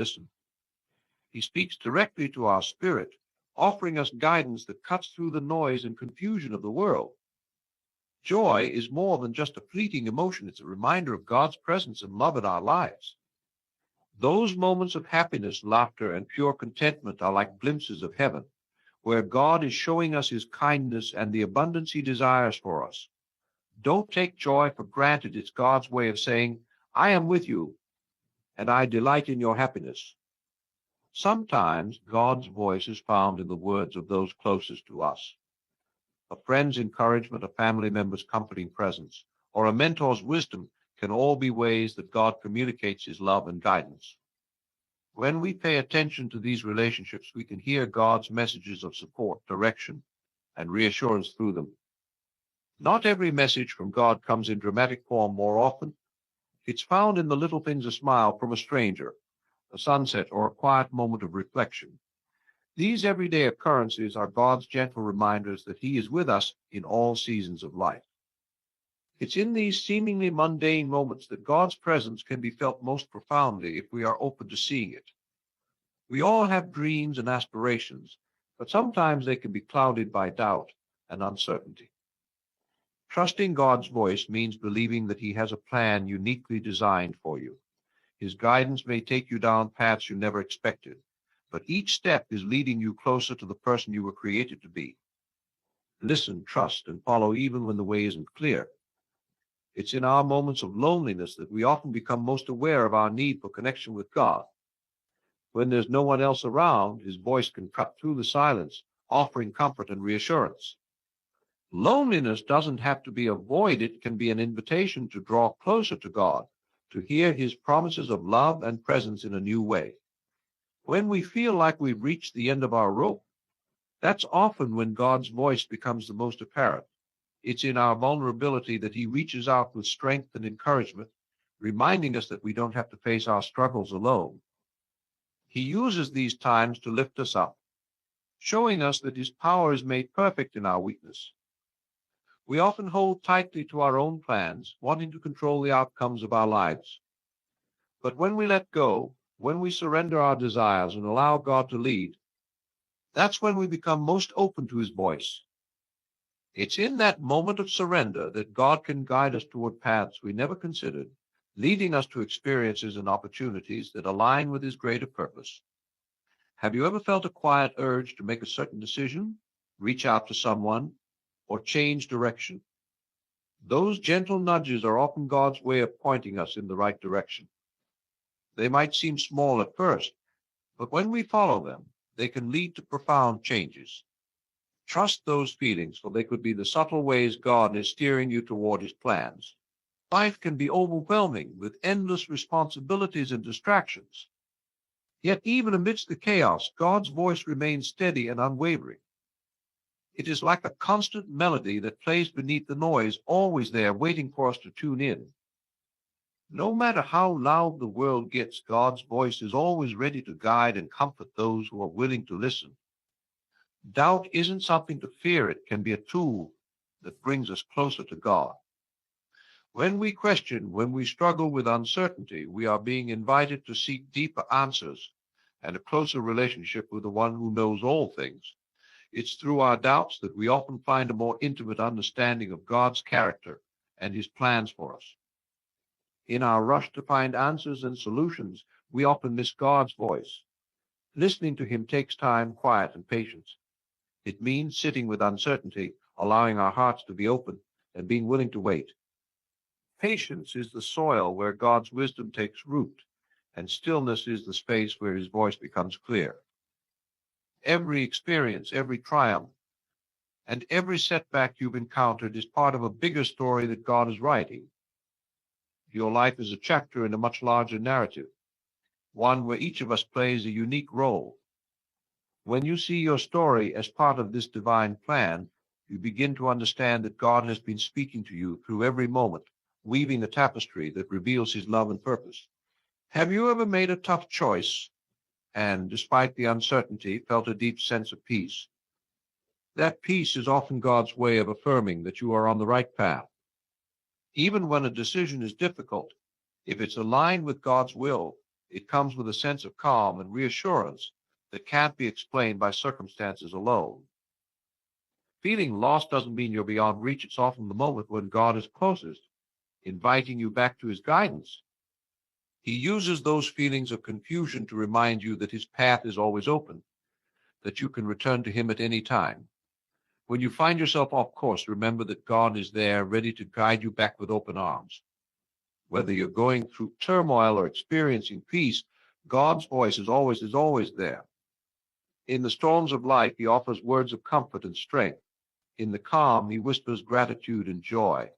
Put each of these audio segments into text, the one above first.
listen. He speaks directly to our spirit, offering us guidance that cuts through the noise and confusion of the world. Joy is more than just a fleeting emotion. It's a reminder of God's presence and love in our lives. Those moments of happiness, laughter, and pure contentment are like glimpses of heaven, where God is showing us his kindness and the abundance he desires for us. Don't take joy for granted. It's God's way of saying, I am with you, and I delight in your happiness. Sometimes God's voice is found in the words of those closest to us. A friend's encouragement, a family member's comforting presence, or a mentor's wisdom can all be ways that God communicates his love and guidance. When we pay attention to these relationships, we can hear God's messages of support, direction, and reassurance through them. Not every message from God comes in dramatic form more often. It's found in the little things, a smile from a stranger, a sunset, or a quiet moment of reflection. These everyday occurrences are God's gentle reminders that he is with us in all seasons of life. It's in these seemingly mundane moments that God's presence can be felt most profoundly if we are open to seeing it. We all have dreams and aspirations, but sometimes they can be clouded by doubt and uncertainty. Trusting God's voice means believing that he has a plan uniquely designed for you. His guidance may take you down paths you never expected, but each step is leading you closer to the person you were created to be. Listen, trust, and follow even when the way isn't clear. It's in our moments of loneliness that we often become most aware of our need for connection with God. When there's no one else around, his voice can cut through the silence, offering comfort and reassurance. Loneliness doesn't have to be avoided. It can be an invitation to draw closer to God, to hear his promises of love and presence in a new way. When we feel like we've reached the end of our rope, that's often when God's voice becomes the most apparent. It's in our vulnerability that he reaches out with strength and encouragement, reminding us that we don't have to face our struggles alone. He uses these times to lift us up, showing us that his power is made perfect in our weakness. We often hold tightly to our own plans, wanting to control the outcomes of our lives. But when we let go, when we surrender our desires and allow God to lead, that's when we become most open to his voice. It's in that moment of surrender that God can guide us toward paths we never considered, leading us to experiences and opportunities that align with his greater purpose. Have you ever felt a quiet urge to make a certain decision, reach out to someone, or change direction? Those gentle nudges are often God's way of pointing us in the right direction. They might seem small at first, but when we follow them, they can lead to profound changes. Trust those feelings, for they could be the subtle ways God is steering you toward his plans. Life can be overwhelming with endless responsibilities and distractions. Yet even amidst the chaos, God's voice remains steady and unwavering. It is like a constant melody that plays beneath the noise, always there, waiting for us to tune in. No matter how loud the world gets, God's voice is always ready to guide and comfort those who are willing to listen. Doubt isn't something to fear. It can be a tool that brings us closer to God. When we question, when we struggle with uncertainty, we are being invited to seek deeper answers and a closer relationship with the one who knows all things. It's through our doubts that we often find a more intimate understanding of God's character and his plans for us. In our rush to find answers and solutions, we often miss God's voice. Listening to him takes time, quiet, and patience. It means sitting with uncertainty, allowing our hearts to be open, and being willing to wait. Patience is the soil where God's wisdom takes root, and stillness is the space where his voice becomes clear. Every experience, every triumph, and every setback you've encountered is part of a bigger story that God is writing. Your life is a chapter in a much larger narrative, one where each of us plays a unique role. When you see your story as part of this divine plan, you begin to understand that God has been speaking to you through every moment, weaving a tapestry that reveals his love and purpose. Have you ever made a tough choice and, despite the uncertainty, felt a deep sense of peace? That peace is often God's way of affirming that you are on the right path. Even when a decision is difficult, if it's aligned with God's will, It comes with a sense of calm and reassurance that can't be explained by circumstances alone. Feeling lost doesn't mean you're beyond reach. It's often the moment when God is closest, inviting you back to his guidance. He uses those feelings of confusion to remind you that his path is always open, that you can return to him at any time. When you find yourself off course, remember that God is there, ready to guide you back with open arms. Whether you're going through turmoil or experiencing peace, God's voice is always there. In the storms of life, he offers words of comfort and strength. In the calm, he whispers gratitude and joy.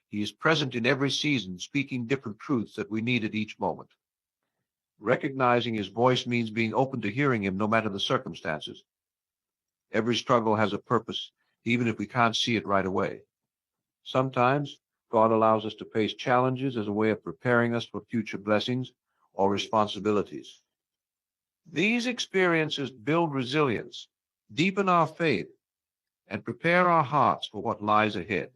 He is present in every season, speaking different truths that we need at each moment. Recognizing his voice means being open to hearing him no matter the circumstances. Every struggle has a purpose, even if we can't see it right away. Sometimes God allows us to face challenges as a way of preparing us for future blessings or responsibilities. These experiences build resilience, deepen our faith, and prepare our hearts for what lies ahead.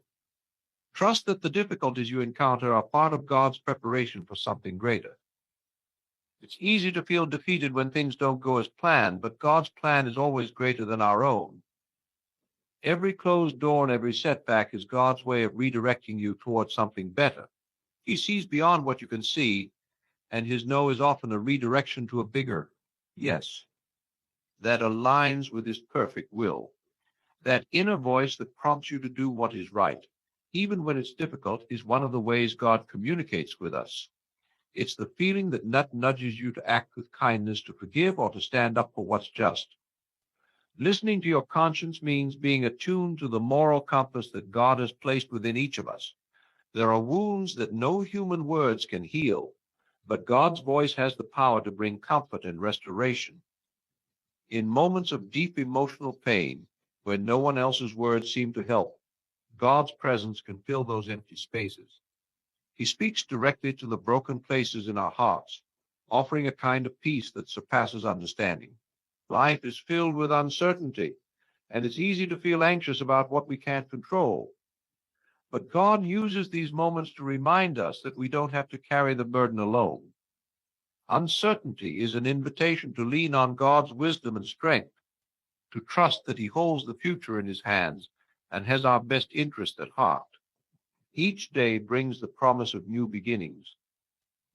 Trust that the difficulties you encounter are part of God's preparation for something greater. It's easy to feel defeated when things don't go as planned, but God's plan is always greater than our own. Every closed door and every setback is God's way of redirecting you towards something better. He sees beyond what you can see, and his no is often a redirection to a bigger yes that aligns with his perfect will. That inner voice that prompts you to do what is right, even when it's difficult, is one of the ways God communicates with us. It's the feeling that nudges you to act with kindness, to forgive, or to stand up for what's just. Listening to your conscience means being attuned to the moral compass that God has placed within each of us. There are wounds that no human words can heal, but God's voice has the power to bring comfort and restoration. In moments of deep emotional pain, when no one else's words seem to help, God's presence can fill those empty spaces. He speaks directly to the broken places in our hearts, offering a kind of peace that surpasses understanding. Life is filled with uncertainty, and it's easy to feel anxious about what we can't control. But God uses these moments to remind us that we don't have to carry the burden alone. Uncertainty is an invitation to lean on God's wisdom and strength, to trust that he holds the future in his hands and has our best interest at heart. Each day brings the promise of new beginnings.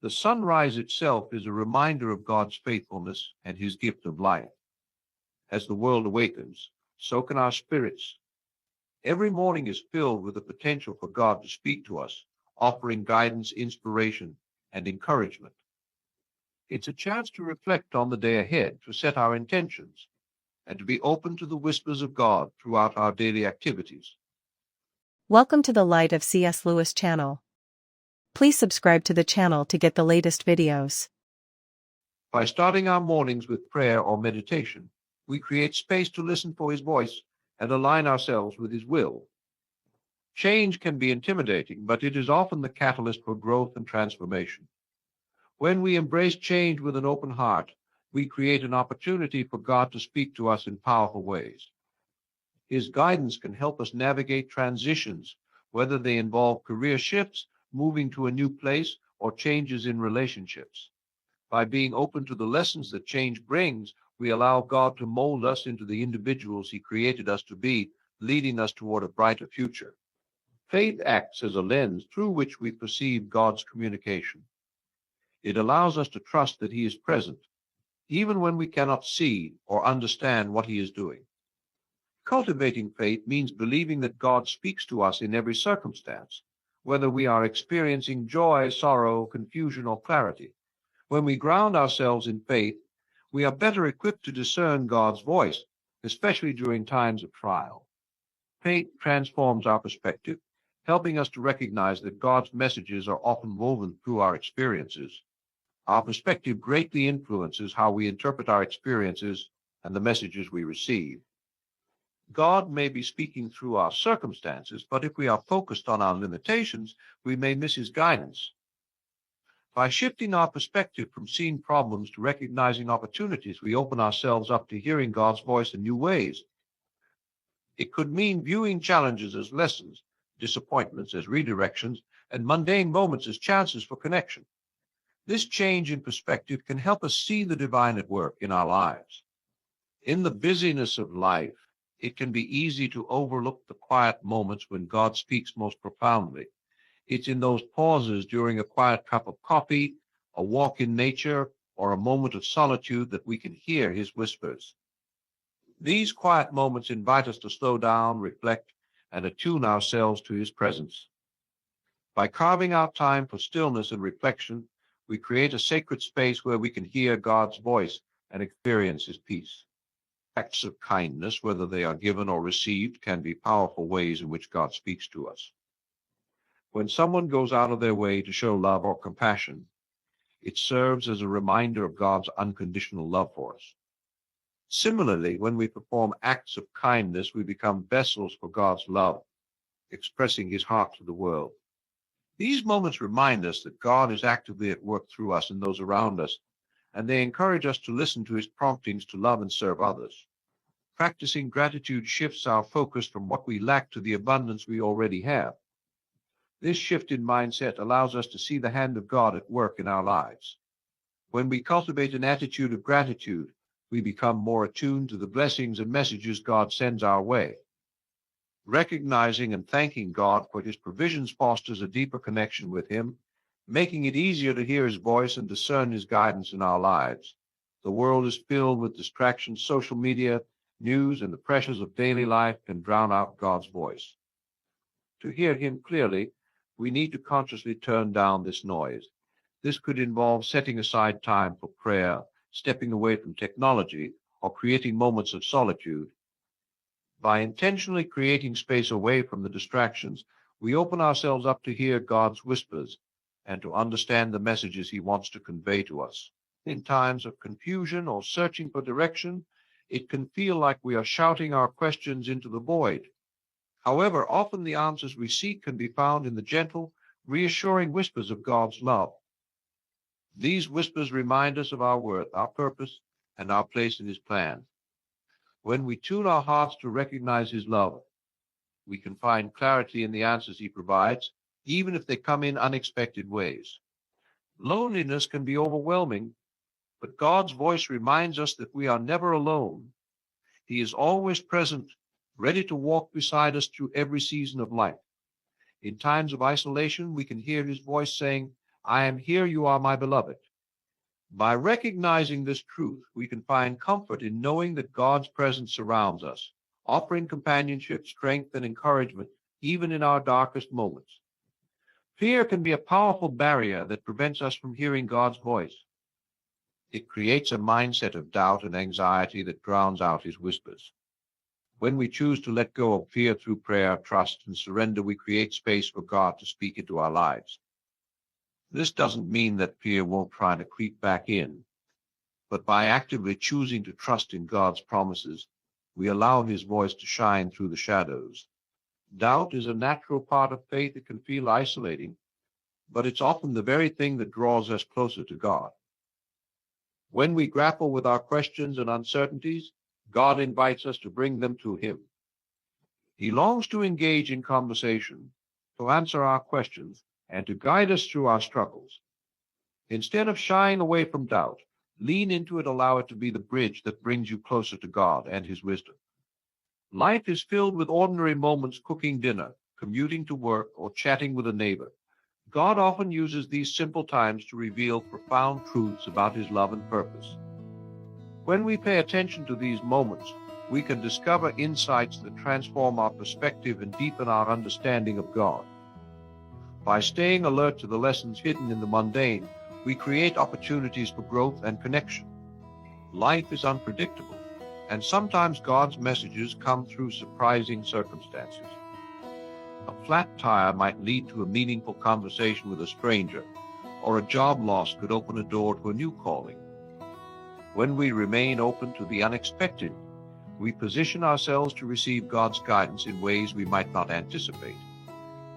The sunrise itself is a reminder of God's faithfulness and his gift of life. As the world awakens, so can our spirits. Every morning is filled with the potential for God to speak to us, offering guidance, inspiration, and encouragement. It's a chance to reflect on the day ahead, to set our intentions, and to be open to the whispers of God throughout our daily activities. Welcome to the Light of C.S. Lewis channel. Please subscribe to the channel to get the latest videos. By starting our mornings with prayer or meditation, we create space to listen for his voice and align ourselves with his will. Change can be intimidating, but it is often the catalyst for growth and transformation. When we embrace change with an open heart, we create an opportunity for God to speak to us in powerful ways. His guidance can help us navigate transitions, whether they involve career shifts, moving to a new place, or changes in relationships. By being open to the lessons that change brings, we allow God to mold us into the individuals he created us to be, leading us toward a brighter future. Faith acts as a lens through which we perceive God's communication. It allows us to trust that he is present, even when we cannot see or understand what he is doing. Cultivating faith means believing that God speaks to us in every circumstance, whether we are experiencing joy, sorrow, confusion, or clarity. When we ground ourselves in faith, we are better equipped to discern God's voice, especially during times of trial. Faith transforms our perspective, helping us to recognize that God's messages are often woven through our experiences. Our perspective greatly influences how we interpret our experiences and the messages we receive. God may be speaking through our circumstances, but if we are focused on our limitations, we may miss his guidance. By shifting our perspective from seeing problems to recognizing opportunities, we open ourselves up to hearing God's voice in new ways. It could mean viewing challenges as lessons, disappointments as redirections, and mundane moments as chances for connection. This change in perspective can help us see the divine at work in our lives. In the busyness of life, it can be easy to overlook the quiet moments when God speaks most profoundly. It's in those pauses during a quiet cup of coffee, a walk in nature, or a moment of solitude that we can hear his whispers. These quiet moments invite us to slow down, reflect, and attune ourselves to his presence. By carving out time for stillness and reflection, we create a sacred space where we can hear God's voice and experience his peace. Acts of kindness, whether they are given or received, can be powerful ways in which God speaks to us. When someone goes out of their way to show love or compassion, it serves as a reminder of God's unconditional love for us. Similarly, when we perform acts of kindness, we become vessels for God's love, expressing his heart to the world. These moments remind us that God is actively at work through us and those around us, and they encourage us to listen to his promptings to love and serve others. Practicing gratitude shifts our focus from what we lack to the abundance we already have. This shift in mindset allows us to see the hand of God at work in our lives. When we cultivate an attitude of gratitude, we become more attuned to the blessings and messages God sends our way. Recognizing and thanking God for his provisions fosters a deeper connection with him, making it easier to hear his voice and discern his guidance in our lives. The world is filled with distractions. Social media, news, and the pressures of daily life can drown out God's voice. To hear him clearly, we need to consciously turn down this noise. This could involve setting aside time for prayer, stepping away from technology, or creating moments of solitude. By intentionally creating space away from the distractions, we open ourselves up to hear God's whispers and to understand the messages he wants to convey to us. In times of confusion or searching for direction, it can feel like we are shouting our questions into the void. However, often the answers we seek can be found in the gentle, reassuring whispers of God's love. These whispers remind us of our worth, our purpose, and our place in his plan. When we tune our hearts to recognize his love, we can find clarity in the answers he provides, even if they come in unexpected ways. Loneliness can be overwhelming, but God's voice reminds us that we are never alone. He is always present, ready to walk beside us through every season of life. In times of isolation, we can hear his voice saying, "I am here, you are my beloved." By recognizing this truth, we can find comfort in knowing that God's presence surrounds us, offering companionship, strength, and encouragement, even in our darkest moments. Fear can be a powerful barrier that prevents us from hearing God's voice. It creates a mindset of doubt and anxiety that drowns out his whispers. When we choose to let go of fear through prayer, trust, and surrender, we create space for God to speak into our lives. This doesn't mean that fear won't try to creep back in, but by actively choosing to trust in God's promises, we allow his voice to shine through the shadows. Doubt is a natural part of faith. It can feel isolating, but it's often the very thing that draws us closer to God. When we grapple with our questions and uncertainties, God invites us to bring them to him. He longs to engage in conversation, to answer our questions, and to guide us through our struggles. Instead of shying away from doubt, lean into it, allow it to be the bridge that brings you closer to God and his wisdom. Life is filled with ordinary moments: cooking dinner, commuting to work, or chatting with a neighbor. God often uses these simple times to reveal profound truths about his love and purpose. When we pay attention to these moments, we can discover insights that transform our perspective and deepen our understanding of God. By staying alert to the lessons hidden in the mundane, we create opportunities for growth and connection. Life is unpredictable, and sometimes God's messages come through surprising circumstances. A flat tire might lead to a meaningful conversation with a stranger, or a job loss could open a door to a new calling. When we remain open to the unexpected, we position ourselves to receive God's guidance in ways we might not anticipate.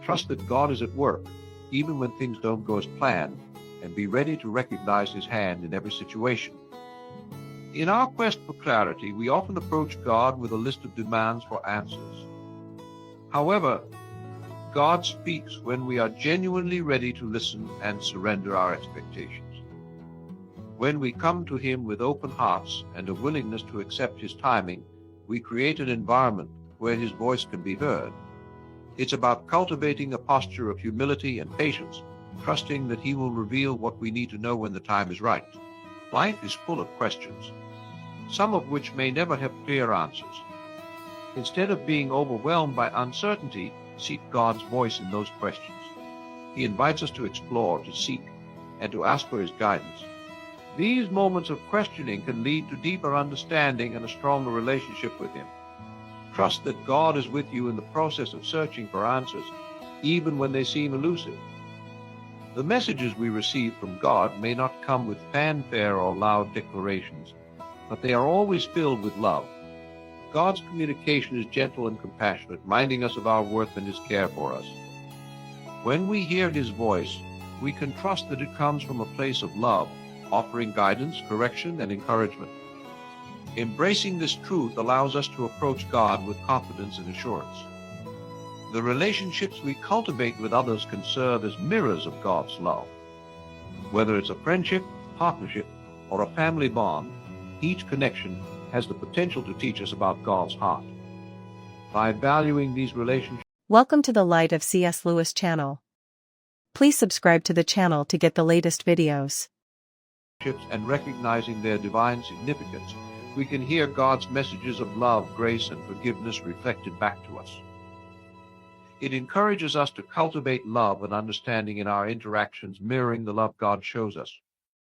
Trust that God is at work, even when things don't go as planned, and be ready to recognize his hand in every situation. In our quest for clarity, we often approach God with a list of demands for answers. However, God speaks when we are genuinely ready to listen and surrender our expectations. When we come to Him with open hearts and a willingness to accept His timing, we create an environment where His voice can be heard. It's about cultivating a posture of humility and patience, trusting that He will reveal what we need to know when the time is right. Life is full of questions, some of which may never have clear answers. Instead of being overwhelmed by uncertainty, seek God's voice in those questions. He invites us to explore, to seek, and to ask for His guidance. These moments of questioning can lead to deeper understanding and a stronger relationship with Him. Trust that God is with you in the process of searching for answers, even when they seem elusive. The messages we receive from God may not come with fanfare or loud declarations, but they are always filled with love. God's communication is gentle and compassionate, reminding us of our worth and His care for us. When we hear His voice, we can trust that it comes from a place of love, offering guidance, correction, and encouragement. Embracing this truth allows us to approach God with confidence and assurance. The relationships we cultivate with others can serve as mirrors of God's love. Whether it's a friendship, partnership, or a family bond, each connection has the potential to teach us about God's heart. By valuing these relationships, Welcome to the Light of C.S. Lewis channel. Please subscribe to the channel to get the latest videos. and recognizing their divine significance, we can hear God's messages of love, grace, and forgiveness reflected back to us. It encourages us to cultivate love and understanding in our interactions, mirroring the love God shows us.